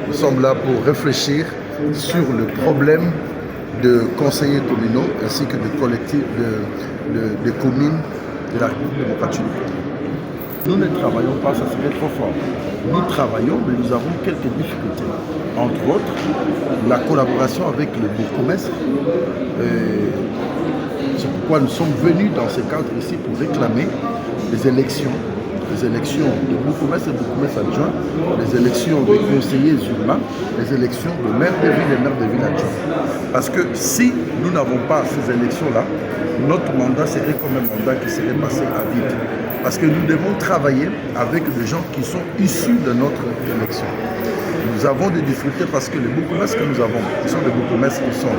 Nous sommes là pour réfléchir sur le problème de conseillers communaux ainsi que de collectifs de communes de la République démocratique du Congo. Nous ne travaillons pas, ça serait trop fort. Nous travaillons, mais nous avons quelques difficultés. Entre autres, la collaboration avec le bourgmestre. C'est pourquoi nous sommes venus dans ce cadre ici pour réclamer les élections de bourgmestre et bourgmestre adjoint, les élections des conseillers urbains, les élections de maire de ville et maire de ville adjoint. Parce que si nous n'avons pas ces élections-là, notre mandat serait comme un mandat qui serait passé à vide. Parce que nous devons travailler avec des gens qui sont issus de notre élection. Nous avons des difficultés parce que les bourgmestres que nous avons, ce sont des bourgmestres qui sont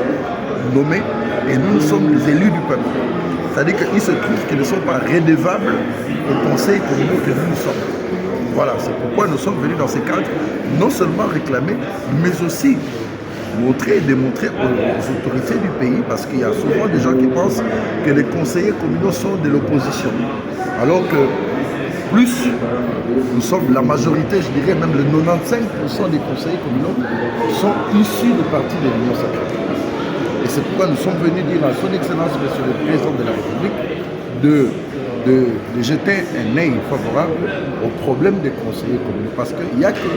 nommés et nous sommes les élus du peuple. C'est-à-dire qu'il se trouve qu'ils ne sont pas redevables au conseil communal que nous sommes. Voilà, c'est pourquoi nous sommes venus dans ces cadres, non seulement réclamer, mais aussi montrer et démontrer aux autorités du pays, parce qu'il y a souvent des gens qui pensent que les conseillers communaux sont de l'opposition. Alors que plus nous sommes la majorité, je dirais même le 95% des conseillers communaux sont issus du parti de l'Union sacrée. Et c'est pourquoi nous sommes venus dire à son Excellence, Monsieur le Président de la République, de jeter un œil favorable au problème des conseillers communaux. Parce qu'il n'y a que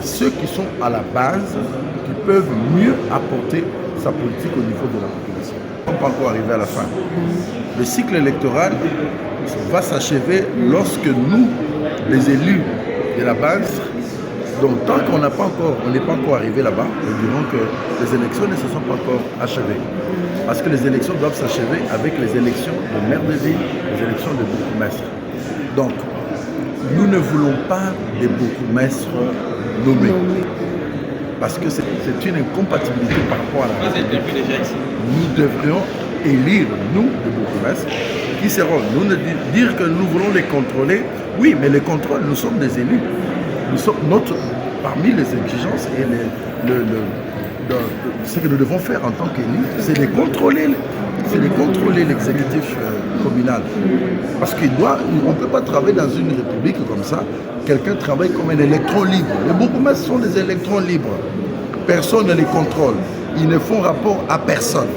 ceux qui sont à la base qui peuvent mieux apporter sa politique au niveau de la population. On ne peut pas encore arriver à la fin. Le cycle électoral va s'achever lorsque nous, les élus de la base, donc tant qu'on n'est pas encore arrivé là-bas, nous dirons que les élections ne se sont pas encore achevées. Parce que les élections doivent s'achever avec les élections de maire de ville, les élections de bourgmestre. Donc, nous ne voulons pas des bourgmestres nommés. Parce que c'est une incompatibilité par rapport à la République. Nous devrions élire, nous, des bourgmestres, qui seront, nous ne dire que nous voulons les contrôler, oui, mais les contrôles, nous sommes des élus. Nous sommes parmi les exigences et ce que nous devons faire en tant qu'élus, c'est de contrôler l'exécutif communal. Parce qu'on ne peut pas travailler dans une république comme ça. Quelqu'un travaille comme un électron libre. Les bourgmestres sont des électrons libres. Personne ne les contrôle. Ils ne font rapport à personne.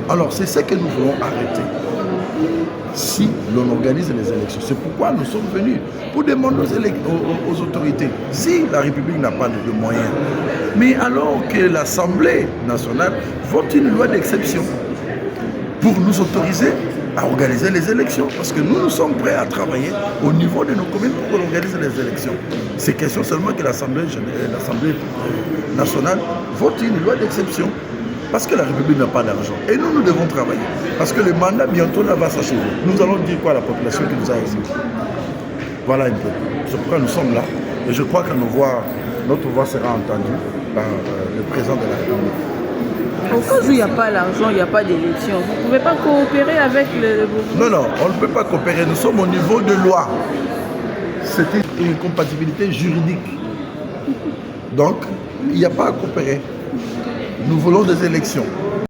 Alors c'est ce que nous voulons arrêter. Si l'on organise les élections. C'est pourquoi nous sommes venus pour demander aux autorités, si la République n'a pas de moyens, mais alors que l'Assemblée nationale vote une loi d'exception pour nous autoriser à organiser les élections. Parce que nous sommes prêts à travailler au niveau de nos communes pour qu'on organise les élections. C'est question seulement que l'Assemblée nationale vote une loi d'exception. Parce que la République n'a pas d'argent. Et nous devons travailler. Parce que le mandat bientôt là va s'achever. Nous allons dire quoi à la population qui nous a ici. Voilà un peu. C'est pourquoi nous sommes là. Et je crois que notre voix sera entendue par le président de la République. Au cas où il n'y a pas l'argent, il n'y a pas d'élection, vous ne pouvez pas coopérer avec le gouvernement? Non, on ne peut pas coopérer. Nous sommes au niveau de loi. C'est une incompatibilité juridique. Donc, il n'y a pas à coopérer. Nous voulons des élections.